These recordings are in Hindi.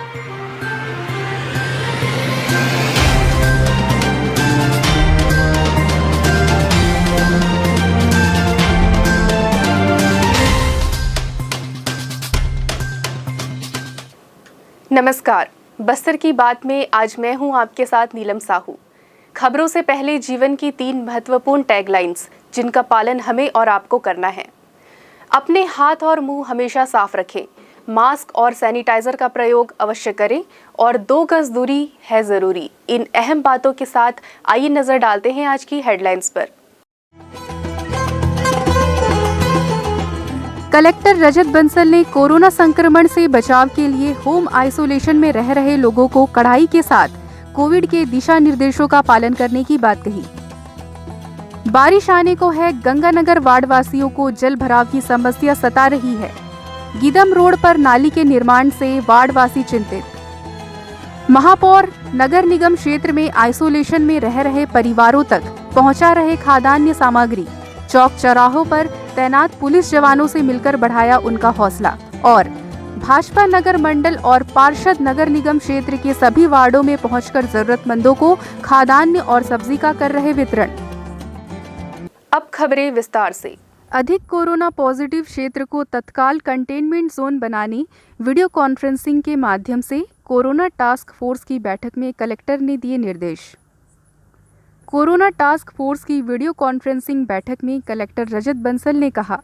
नमस्कार, बस्तर की बात में आज मैं हूं आपके साथ नीलम साहू। खबरों से पहले जीवन की 3 महत्वपूर्ण टैगलाइंस जिनका पालन हमें और आपको करना है। अपने हाथ और मुंह हमेशा साफ रखें, मास्क और सैनिटाइजर का प्रयोग अवश्य करें और 2 गज दूरी है जरूरी। इन अहम बातों के साथ आइए नजर डालते हैं आज की हेडलाइंस पर। कलेक्टर रजत बंसल ने कोरोना संक्रमण से बचाव के लिए होम आइसोलेशन में रह रहे लोगों को कड़ाई के साथ कोविड के दिशा निर्देशों का पालन करने की बात कही। बारिश आने को है, गंगानगर वार्ड वासियों को जल भराव की समस्या सता रही है। गीदम रोड पर नाली के निर्माण से वार्ड वासी चिंतित। महापौर नगर निगम क्षेत्र में आइसोलेशन में रह रहे परिवारों तक पहुंचा रहे खाद्यान्न सामग्री। चौक चौराहों पर तैनात पुलिस जवानों से मिलकर बढ़ाया उनका हौसला। और भाजपा नगर मंडल और पार्षद नगर निगम क्षेत्र के सभी वार्डों में पहुंचकर जरूरतमंदों को खाद्यान्न और सब्जी का कर रहे वितरण। अब खबरें विस्तार से। अधिक कोरोना पॉजिटिव क्षेत्र को तत्काल कंटेनमेंट जोन बनाने वीडियो कॉन्फ्रेंसिंग के माध्यम से कोरोना टास्क फोर्स की बैठक में कलेक्टर ने दिए निर्देश। कोरोना टास्क फोर्स की वीडियो कॉन्फ्रेंसिंग बैठक में कलेक्टर रजत बंसल ने कहा,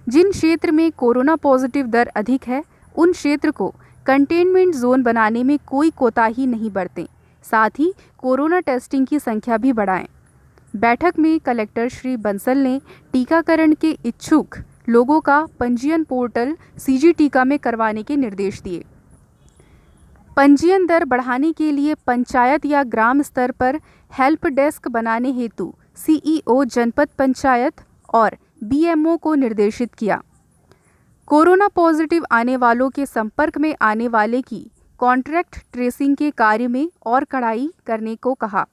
जिन क्षेत्र में कोरोना पॉजिटिव दर अधिक है उन क्षेत्र को कंटेनमेंट जोन बनाने में कोई कोताही नहीं बरतें, साथ ही कोरोना टेस्टिंग की संख्या भी बढ़ाएं। बैठक में कलेक्टर श्री बंसल ने टीकाकरण के इच्छुक लोगों का पंजीयन पोर्टल सीजी टीका में करवाने के निर्देश दिए। पंजीयन दर बढ़ाने के लिए पंचायत या ग्राम स्तर पर हेल्प डेस्क बनाने हेतु सीईओ जनपद पंचायत और बीएमओ को निर्देशित किया। कोरोना पॉजिटिव आने वालों के संपर्क में आने वाले की कॉन्ट्रैक्ट ट्रेसिंग के कार्य में और कड़ाई करने को कहा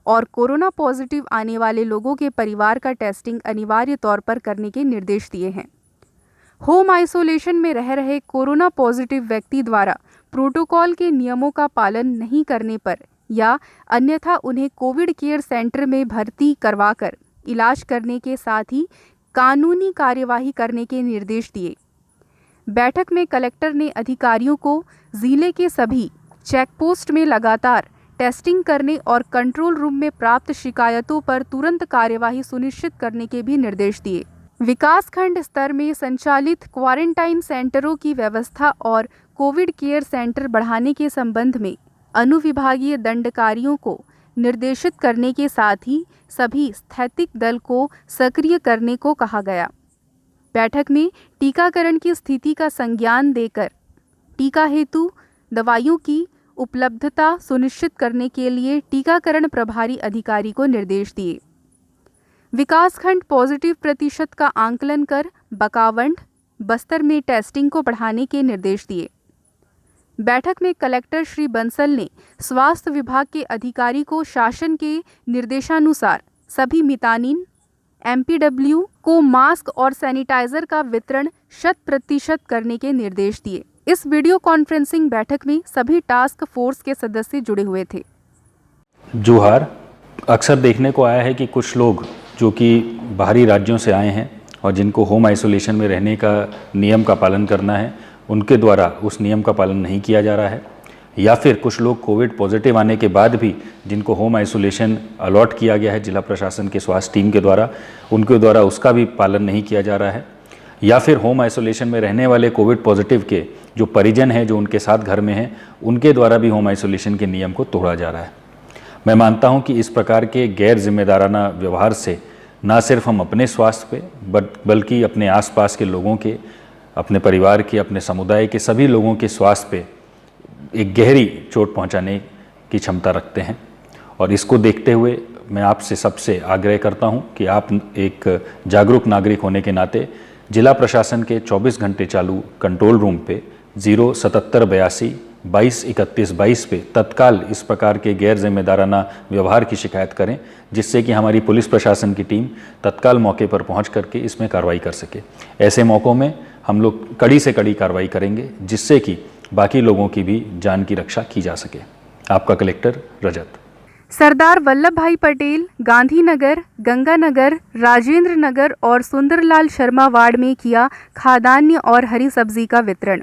और कोरोना पॉजिटिव आने वाले लोगों के परिवार का टेस्टिंग अनिवार्य तौर पर करने के निर्देश दिए हैं। होम आइसोलेशन में रह रहे कोरोना पॉजिटिव व्यक्ति द्वारा प्रोटोकॉल के नियमों का पालन नहीं करने पर या अन्यथा उन्हें कोविड केयर सेंटर में भर्ती करवाकर इलाज करने के साथ ही कानूनी कार्यवाही करने के निर्देश दिए। बैठक में कलेक्टर ने अधिकारियों को जिले के सभी चेकपोस्ट में लगातार टेस्टिंग करने और कंट्रोल रूम में प्राप्त शिकायतों पर तुरंत कार्यवाही सुनिश्चित करने के भी निर्देश दिए। विकासखंड स्तर में संचालित क्वारंटाइन सेंटरों की व्यवस्था और कोविड केयर सेंटर बढ़ाने के संबंध में अनुविभागीय दंडाधिकारियों को निर्देशित करने के साथ ही सभी स्थैतिक दल को सक्रिय करने को कहा गया। बैठक में टीकाकरण की स्थिति का संज्ञान देकर टीका हेतु दवाइयों की उपलब्धता सुनिश्चित करने के लिए टीकाकरण प्रभारी अधिकारी को निर्देश दिए। विकासखंड पॉजिटिव प्रतिशत का आंकलन कर बकावंड बस्तर में टेस्टिंग को बढ़ाने के निर्देश दिए। बैठक में कलेक्टर श्री बंसल ने स्वास्थ्य विभाग के अधिकारी को शासन के निर्देशानुसार सभी मितानिन एमपीडब्ल्यू को मास्क और सैनिटाइजर का वितरण 100% करने के निर्देश दिए। इस वीडियो कॉन्फ्रेंसिंग बैठक में सभी टास्क फोर्स के सदस्य जुड़े हुए थे। जोहार। अक्सर देखने को आया है कि कुछ लोग जो कि बाहरी राज्यों से आए हैं और जिनको होम आइसोलेशन में रहने का नियम का पालन करना है, उनके द्वारा उस नियम का पालन नहीं किया जा रहा है, या फिर कुछ लोग कोविड पॉजिटिव आने के बाद भी जिनको होम आइसोलेशन अलॉट किया गया है जिला प्रशासन के स्वास्थ्य टीम के द्वारा, उनके द्वारा उसका भी पालन नहीं किया जा रहा है, या फिर होम आइसोलेशन में रहने वाले कोविड पॉजिटिव के जो परिजन हैं जो उनके साथ घर में हैं, उनके द्वारा भी होम आइसोलेशन के नियम को तोड़ा जा रहा है। मैं मानता हूं कि इस प्रकार के गैर जिम्मेदाराना व्यवहार से न सिर्फ हम अपने स्वास्थ्य पे बल्कि अपने आसपास के लोगों के, अपने परिवार के, अपने समुदाय के सभी लोगों के स्वास्थ्य पे एक गहरी चोट पहुंचाने की क्षमता रखते हैं। और इसको देखते हुए मैं आपसे सबसे आग्रह करता हूं कि आप एक जागरूक नागरिक होने के नाते जिला प्रशासन के 24 घंटे चालू कंट्रोल रूम पे 07782 223122 पे तत्काल इस प्रकार के गैर जिम्मेदाराना व्यवहार की शिकायत करें, जिससे कि हमारी पुलिस प्रशासन की टीम तत्काल मौके पर पहुंच करके इसमें कार्रवाई कर सके। ऐसे मौक़ों में हम लोग कड़ी से कड़ी कार्रवाई करेंगे, जिससे कि बाकी लोगों की भी जान की रक्षा की जा सके। आपका कलेक्टर रजत। सरदार वल्लभ भाई पटेल गांधीनगर, गंगानगर, राजेंद्र नगर और सुंदरलाल शर्मा वार्ड में किया खाद्यान्न और हरी सब्जी का वितरण।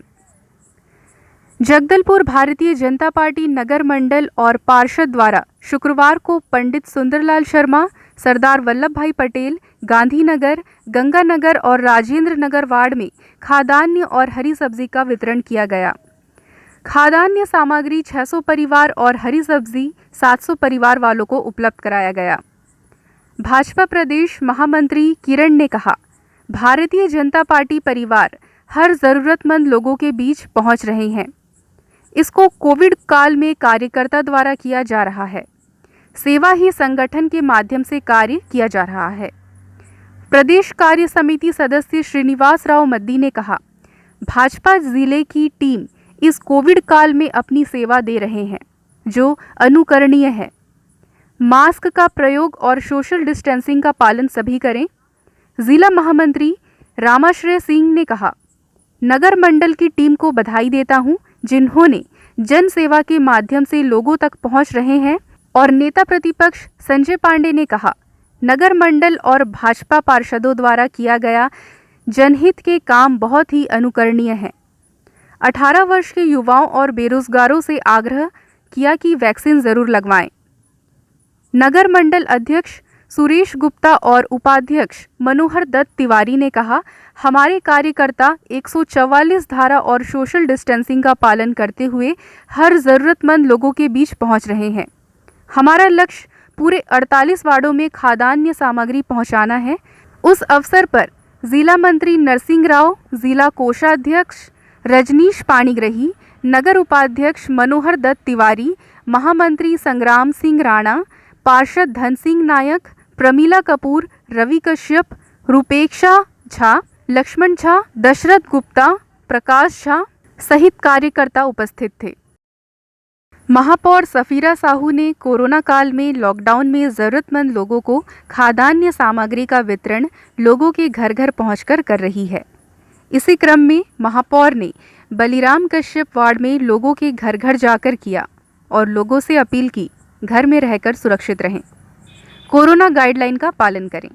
जगदलपुर भारतीय जनता पार्टी नगर मंडल और पार्षद द्वारा शुक्रवार को पंडित सुंदरलाल शर्मा, सरदार वल्लभ भाई पटेल गांधीनगर, गंगानगर और राजेंद्र नगर वार्ड में खाद्यान्न और हरी सब्जी का वितरण किया गया। खाद्यान्न सामग्री 600 परिवार और हरी सब्जी 700 परिवार वालों को उपलब्ध कराया गया। भाजपा प्रदेश महामंत्री किरण ने कहा, भारतीय जनता पार्टी परिवार हर जरूरतमंद लोगों के बीच पहुंच रहे हैं। इसको कोविड काल में कार्यकर्ता द्वारा किया जा रहा है। सेवा ही संगठन के माध्यम से कार्य किया जा रहा है। प्रदेश कार्य समिति सदस्य श्रीनिवास राव मद्दी ने कहा, भाजपा जिले की टीम इस कोविड काल में अपनी सेवा दे रहे हैं, जो अनुकरणीय है। मास्क का प्रयोग और सोशल डिस्टेंसिंग का पालन सभी करें। जिला महामंत्री रामाश्रय सिंह ने कहा, नगर मंडल की टीम को बधाई देता हूं, जिन्होंने जन सेवा के माध्यम से लोगों तक पहुंच रहे हैं। और नेता प्रतिपक्ष संजय पांडे ने कहा, नगर मंडल और भाजपा पार्षदों द्वारा किया गया जनहित के काम बहुत ही अनुकरणीय है। 18 वर्ष के युवाओं और बेरोजगारों से आग्रह किया कि वैक्सीन जरूर लगवाएं। नगर मंडल अध्यक्ष सुरेश गुप्ता और उपाध्यक्ष मनोहर दत्त तिवारी ने कहा, हमारे कार्यकर्ता 144 धारा और सोशल डिस्टेंसिंग का पालन करते हुए हर जरूरतमंद लोगों के बीच पहुंच रहे हैं। हमारा लक्ष्य पूरे 48 वार्डों में खाद्यान्न सामग्री पहुंचाना है। उस अवसर पर जिला मंत्री नरसिंह राव, जिला कोषाध्यक्ष रजनीश पाणिग्रही, नगर उपाध्यक्ष मनोहर दत्त तिवारी, महामंत्री संग्राम सिंह राणा, पार्षद धन सिंह नायक, प्रमीला कपूर, रवि कश्यप, रूपेक्षा झा, लक्ष्मण झा, दशरथ गुप्ता, प्रकाश झा सहित कार्यकर्ता उपस्थित थे। महापौर सफीरा साहू ने कोरोना काल में लॉकडाउन में जरूरतमंद लोगों को खाद्यान्न सामग्री का वितरण लोगों के घर घर पहुंचकर कर रही है। इसी क्रम में महापौर ने बलिराम कश्यप वार्ड में लोगों के घर घर जाकर किया और लोगों से अपील की, घर में रहकर सुरक्षित रहें, कोरोना गाइडलाइन का पालन करें।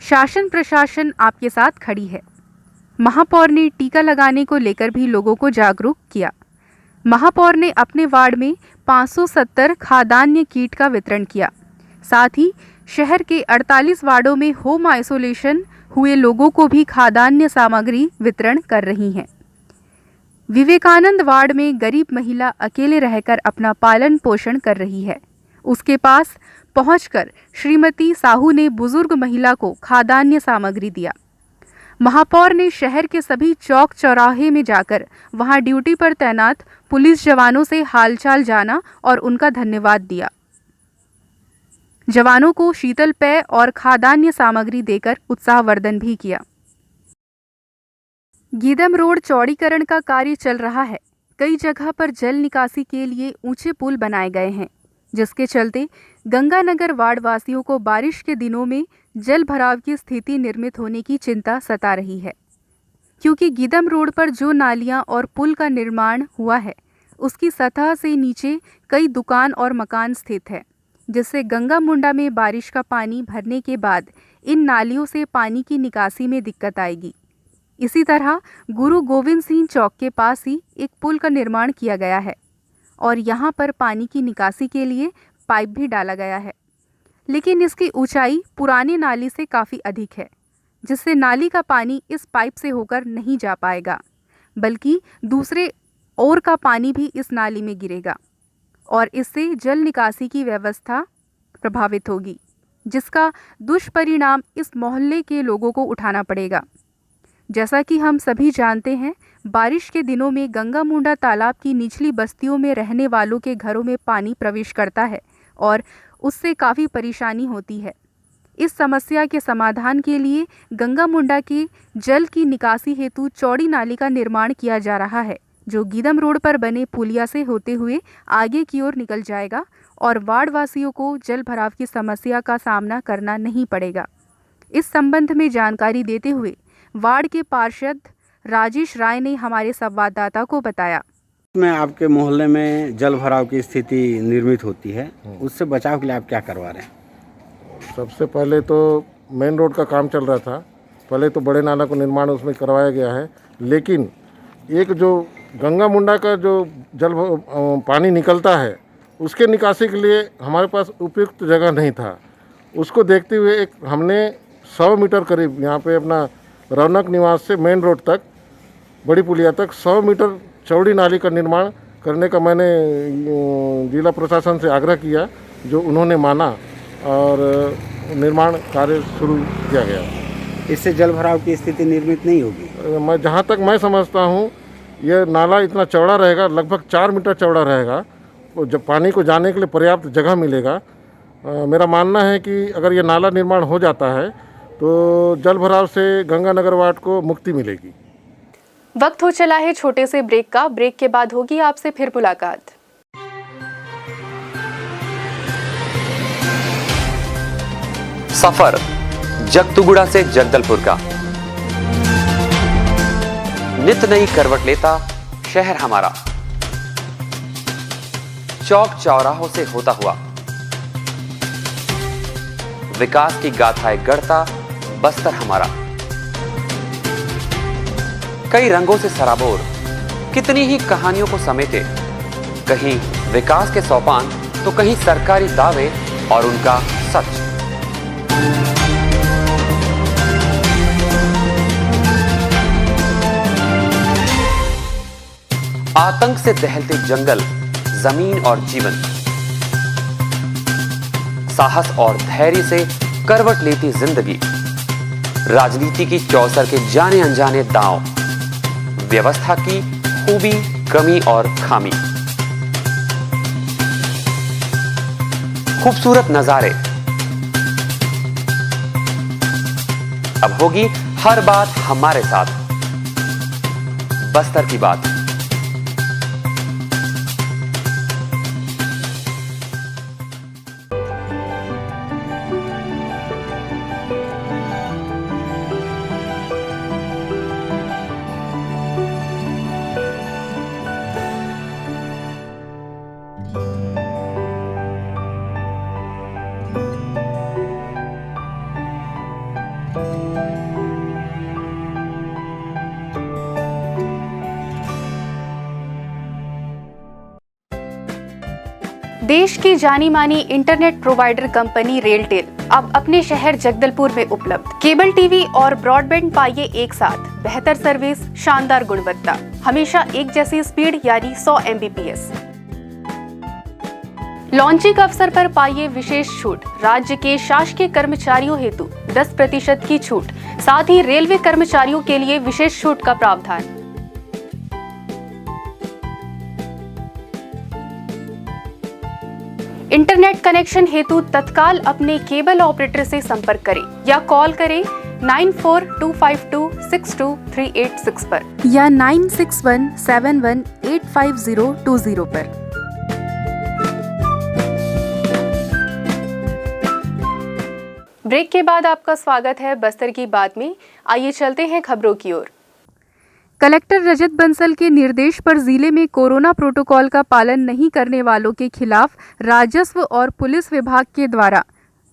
शासन प्रशासन आपके साथ खड़ी है। महापौर ने टीका लगाने को लेकर भी लोगों को जागरूक किया। महापौर ने अपने वार्ड में 570 खाद्यान्न किट का वितरण किया। साथ ही शहर के 48 वार्डों में होम आइसोलेशन हुए लोगों को भी खाद्यान्न सामग्री वितरण कर रही हैं। विवेकानंद वार्ड में गरीब महिला अकेले रहकर अपना पालन पोषण कर रही है। उसके पास पहुंचकर श्रीमती साहू ने बुजुर्ग महिला को खाद्यान्न सामग्री दिया। महापौर ने शहर के सभी चौक चौराहे में जाकर वहां ड्यूटी पर तैनात पुलिस जवानों से हालचाल जाना और उनका धन्यवाद दिया। जवानों को शीतल पेय और खाद्यान्न सामग्री देकर उत्साहवर्धन भी किया। गीदम रोड चौड़ीकरण का कार्य चल रहा है। कई जगह पर जल निकासी के लिए ऊंचे पुल बनाए गए हैं, जिसके चलते गंगानगर वार्ड वासियों को बारिश के दिनों में जल भराव की स्थिति निर्मित होने की चिंता सता रही है, क्योंकि गीदम रोड पर जो नालियां और पुल का निर्माण हुआ है, उसकी सतह से नीचे कई दुकान और मकान स्थित है, जिससे गंगा मुंडा में बारिश का पानी भरने के बाद इन नालियों से पानी की निकासी में दिक्कत आएगी। इसी तरह गुरु गोविंद सिंह चौक के पास ही एक पुल का निर्माण किया गया है और यहाँ पर पानी की निकासी के लिए पाइप भी डाला गया है, लेकिन इसकी ऊंचाई पुरानी नाली से काफ़ी अधिक है, जिससे नाली का पानी इस पाइप से होकर नहीं जा पाएगा, बल्कि दूसरे ओर का पानी भी इस नाली में गिरेगा और इससे जल निकासी की व्यवस्था प्रभावित होगी, जिसका दुष्परिणाम इस मोहल्ले के लोगों को उठाना पड़ेगा। जैसा कि हम सभी जानते हैं, बारिश के दिनों में गंगा मुंडा तालाब की निचली बस्तियों में रहने वालों के घरों में पानी प्रवेश करता है और उससे काफ़ी परेशानी होती है। इस समस्या के समाधान के लिए गंगा मुंडा के जल की निकासी हेतु चौड़ी नाली का निर्माण किया जा रहा है, जो गीदम रोड पर बने पुलिया से होते हुए आगे की ओर निकल जाएगा और वार्ड वासियों को जल भराव की समस्या का सामना करना नहीं पड़ेगा। इस संबंध में जानकारी देते हुए वार्ड के पार्षद राजेश राय ने हमारे संवाददाता को बताया में आपके मोहल्ले में जल भराव की स्थिति निर्मित होती है, उससे बचाव के लिए आप क्या करवा रहे हैं? सबसे पहले तो मेन रोड का काम चल रहा था, पहले तो बड़े नाला को निर्माण उसमें करवाया गया है, लेकिन एक जो गंगा मुंडा का जो पानी निकलता है उसके निकासी के लिए हमारे पास उपयुक्त जगह नहीं था। उसको देखते हुए एक हमने 100 मीटर करीब यहाँ पे अपना रौनक निवास से मेन रोड तक बड़ी पुलिया तक 100 मीटर चौड़ी नाली का निर्माण करने का मैंने जिला प्रशासन से आग्रह किया, जो उन्होंने माना और निर्माण कार्य शुरू किया गया। इससे जल भराव की स्थिति निर्मित नहीं होगी? मैं जहाँ तक मैं समझता हूँ ये नाला इतना चौड़ा रहेगा, लगभग 4 मीटर चौड़ा रहेगा, जब पानी को जाने के लिए पर्याप्त जगह मिलेगा। मेरा मानना है कि अगर ये नाला निर्माण हो जाता है तो जल भराव से गंगानगर वार्ड को मुक्ति मिलेगी। वक्त हो चला है छोटे से ब्रेक का। ब्रेक के बाद होगी आपसे फिर मुलाकात। सफर जगतुगुड़ा से जगदलपुर का, नित नई करवट लेता शहर हमारा, चौक चौराहों से होता हुआ विकास की गाथाएं गढ़ता बस्तर हमारा। कई रंगों से सराबोर कितनी ही कहानियों को समेटे, कहीं विकास के सोपान तो कहीं सरकारी दावे और उनका सच। आतंक से दहलते जंगल, जमीन और जीवन, साहस और धैर्य से करवट लेती जिंदगी, राजनीति की चौसर के जाने अनजाने दांव, व्यवस्था की खूबी, कमी और खामी, खूबसूरत नजारे। अब होगी हर बात हमारे साथ, बस्तर की बात। देश की जानी मानी इंटरनेट प्रोवाइडर कंपनी रेलटेल अब अपने शहर जगदलपुर में उपलब्ध। केबल टीवी और ब्रॉडबैंड पाइए एक साथ, बेहतर सर्विस, शानदार गुणवत्ता, हमेशा एक जैसी स्पीड यानी 100 Mbps। लॉन्चिंग अवसर पर पाइए विशेष छूट, राज्य के शासकीय कर्मचारियों हेतु 10% की छूट, साथ ही रेलवे कर्मचारियों के लिए विशेष छूट का प्रावधान। इंटरनेट कनेक्शन हेतु तत्काल अपने केबल ऑपरेटर से संपर्क करें या कॉल करें 9425262386 पर या 9617185020 पर। ब्रेक के बाद आपका स्वागत है बस्तर की बात में। आइए चलते हैं खबरों की ओर। कलेक्टर रजत बंसल के निर्देश पर जिले में कोरोना प्रोटोकॉल का पालन नहीं करने वालों के खिलाफ राजस्व और पुलिस विभाग के द्वारा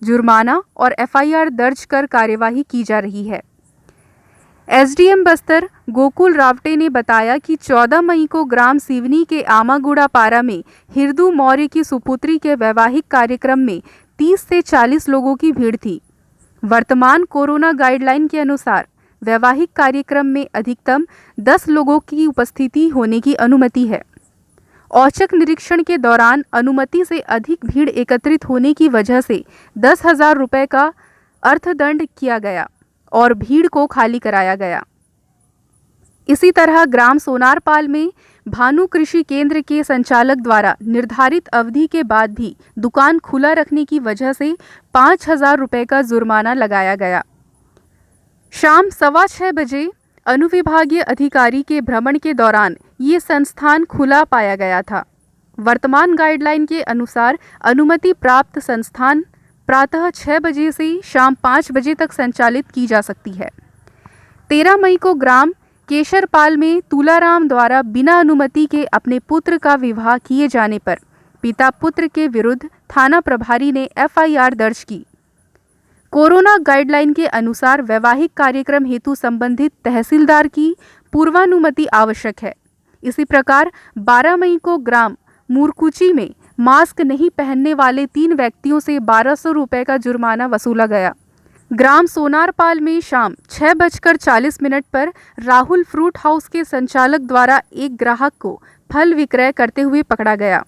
जुर्माना और FIR दर्ज कर कार्यवाही की जा रही है। SDM बस्तर गोकुल रावटे ने बताया कि 14 मई को ग्राम सिवनी के आमागुड़ा पारा में हिरदू मौर्य की सुपुत्री के वैवाहिक कार्यक्रम में 30 से 40 लोगों की भीड़ थी। वर्तमान कोरोना गाइडलाइन के अनुसार वैवाहिक कार्यक्रम में अधिकतम 10 लोगों की उपस्थिति होने की अनुमति है। औचक निरीक्षण के दौरान अनुमति से अधिक भीड़ एकत्रित होने की वजह से 10,000 रुपये का अर्थदंड किया गया और भीड़ को खाली कराया गया। इसी तरह ग्राम सोनारपाल में भानु कृषि केंद्र के संचालक द्वारा निर्धारित अवधि के बाद भी दुकान खुला रखने की वजह से 5,000 रुपये का जुर्माना लगाया गया। शाम 6:15 बजे अनुविभागीय अधिकारी के भ्रमण के दौरान ये संस्थान खुला पाया गया था। वर्तमान गाइडलाइन के अनुसार अनुमति प्राप्त संस्थान प्रातः 6 बजे से शाम 5 बजे तक संचालित की जा सकती है। 13 मई को ग्राम केशरपाल में तुलाराम द्वारा बिना अनुमति के अपने पुत्र का विवाह किए जाने पर पिता पुत्र के विरुद्ध थाना प्रभारी ने एफआईआर दर्ज की। कोरोना गाइडलाइन के अनुसार वैवाहिक कार्यक्रम हेतु संबंधित तहसीलदार की पूर्वानुमति आवश्यक है। इसी प्रकार 12 मई को ग्राम मूरकुची में मास्क नहीं पहनने वाले 3 व्यक्तियों से 1200 रुपये का जुर्माना वसूला गया। ग्राम सोनारपाल में शाम 6:40 पर राहुल फ्रूट हाउस के संचालक द्वारा एक ग्राहक को फल विक्रय करते हुए पकड़ा गया।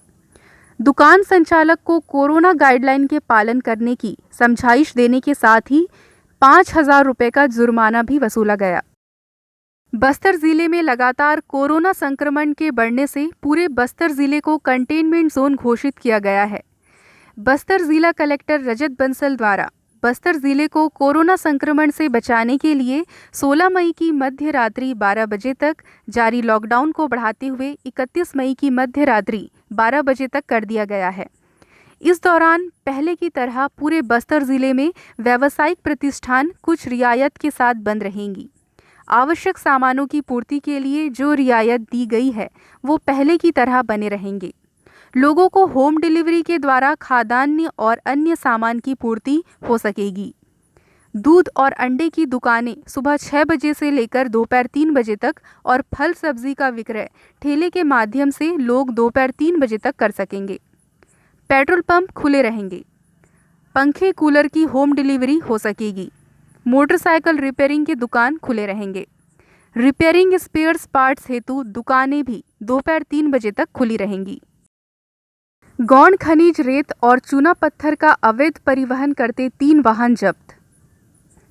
दुकान संचालक को कोरोना गाइडलाइन के पालन करने की समझाइश देने के साथ ही 5000 रुपये का जुर्माना भी वसूला गया। बस्तर जिले में लगातार कोरोना संक्रमण के बढ़ने से पूरे बस्तर जिले को कंटेनमेंट जोन घोषित किया गया है। बस्तर जिला कलेक्टर रजत बंसल द्वारा बस्तर जिले को कोरोना संक्रमण से बचाने के लिए 16 मई की मध्य रात्रि 12 बजे तक जारी लॉकडाउन को बढ़ाते हुए 31 मई की मध्य रात्रि 12 बजे तक कर दिया गया है। इस दौरान पहले की तरह पूरे बस्तर जिले में व्यावसायिक प्रतिष्ठान कुछ रियायत के साथ बंद रहेंगी। आवश्यक सामानों की पूर्ति के लिए जो रियायत दी गई है वो पहले की तरह बने रहेंगे। लोगों को होम डिलीवरी के द्वारा खाद्यान्न और अन्य सामान की पूर्ति हो सकेगी। दूध और अंडे की दुकानें सुबह 6 बजे से लेकर दोपहर 3 बजे तक और फल सब्जी का विक्रय ठेले के माध्यम से लोग दोपहर 3 बजे तक कर सकेंगे। पेट्रोल पंप खुले रहेंगे। पंखे कूलर की होम डिलीवरी हो सकेगी। मोटरसाइकिल रिपेयरिंग के दुकान खुले रहेंगे। रिपेयरिंग स्पेयर्स पार्ट्स हेतु दुकानें भी दोपहर 3 बजे तक खुली रहेंगी। गौण खनिज रेत और चूना पत्थर का अवैध परिवहन करते 3 वाहन जब्त।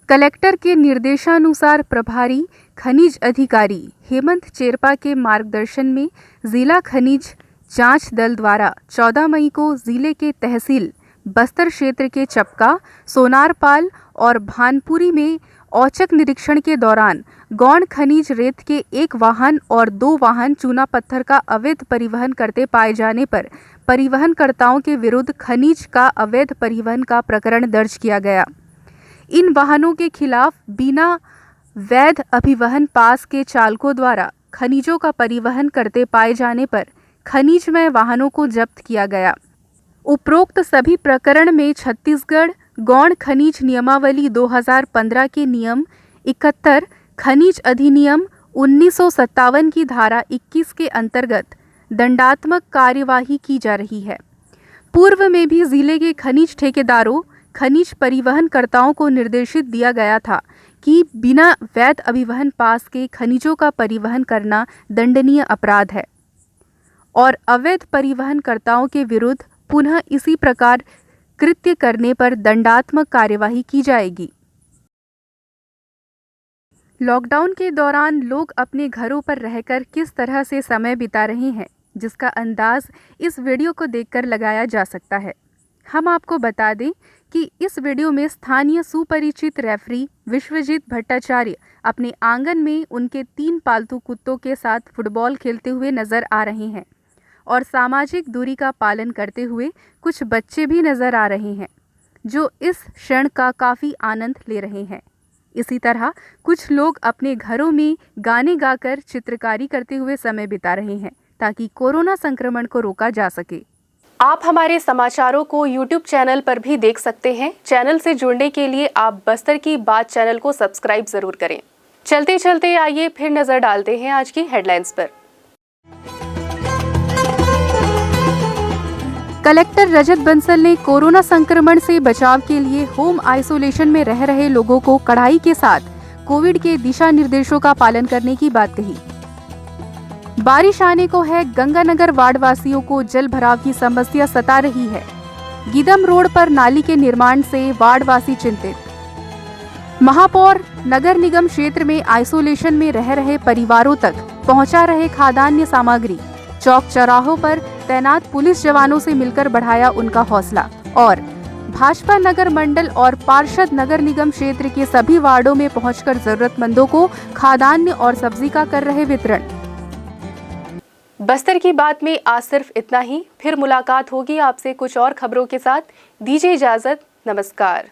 कलेक्टर के निर्देशानुसार प्रभारी खनिज अधिकारी हेमंत चेरपा के मार्गदर्शन में जिला खनिज जांच दल द्वारा 14 मई को जिले के तहसील बस्तर क्षेत्र के चपका, सोनारपाल और भानपुरी में औचक निरीक्षण के दौरान गौण खनिज रेत के 1 वाहन और 2 वाहन चूना पत्थर का अवैध परिवहन करते पाए जाने पर परिवहनकर्ताओं के विरुद्ध खनिज का अवैध परिवहन का प्रकरण दर्ज किया गया। इन वाहनों के खिलाफ बिना वैध अभिवहन पास के चालकों द्वारा खनिजों का परिवहन करते पाए जाने पर खनिजमय वाहनों को जब्त किया गया। उपरोक्त सभी प्रकरण में छत्तीसगढ़ गौण खनिज नियमावली 2015 के नियम 71, खनिज अधिनियम 1957 की धारा 21 के अंतर्गत दंडात्मक कार्यवाही की जा रही है। पूर्व में भी जिले के खनिज ठेकेदारों, खनिज परिवहनकर्ताओं को निर्देशित दिया गया था कि बिना वैध अभिवहन पास के खनिजों का परिवहन करना दंडनीय अपराध है और अवैध परिवहनकर्ताओं के विरुद्ध पुनः इसी प्रकार कृत्य करने पर दंडात्मक कार्यवाही की जाएगी। लॉकडाउन के दौरान लोग अपने घरों पर रहकर किस तरह से समय बिता रहे हैं, जिसका अंदाज इस वीडियो को देखकर लगाया जा सकता है। हम आपको बता दें कि इस वीडियो में स्थानीय सुपरिचित रेफरी विश्वजीत भट्टाचार्य अपने आंगन में उनके 3 पालतू कुत्तों के साथ फुटबॉल खेलते हुए नजर आ रहे हैं और सामाजिक दूरी का पालन करते हुए कुछ बच्चे भी नजर आ रहे हैं जो इस क्षण का काफ़ी आनंद ले रहे हैं। इसी तरह कुछ लोग अपने घरों में गाने गाकर चित्रकारी करते हुए समय बिता रहे हैं ताकि कोरोना संक्रमण को रोका जा सके। आप हमारे समाचारों को YouTube चैनल पर भी देख सकते हैं। चैनल से जुड़ने के लिए आप बस्तर की बात चैनल को सब्सक्राइब जरूर करें। चलते चलते आइए फिर नजर डालते हैं आज की हेडलाइंस पर। कलेक्टर रजत बंसल ने कोरोना संक्रमण से बचाव के लिए होम आइसोलेशन में रह रहे लोगों को कड़ाई के साथ कोविड के दिशा निर्देशों का पालन करने की बात कही। बारिश आने को है, गंगानगर वार्ड वासियों को जल भराव की समस्या सता रही है। गिदम रोड पर नाली के निर्माण से वार्ड वासी चिंतित। महापौर नगर निगम क्षेत्र में आइसोलेशन में रह रहे परिवारों तक पहुंचा रहे खाद्यान्न सामग्री। चौक चौराहों पर तैनात पुलिस जवानों से मिलकर बढ़ाया उनका हौसला। और भाजपा नगर मंडल और पार्षद नगर निगम क्षेत्र के सभी वार्डों में पहुंचकर जरूरतमंदों को खाद्यान्न और सब्जी का कर रहे वितरण। बस्तर की बात में आज सिर्फ इतना ही। फिर मुलाकात होगी आपसे कुछ और खबरों के साथ। दीजिए इजाजत। नमस्कार।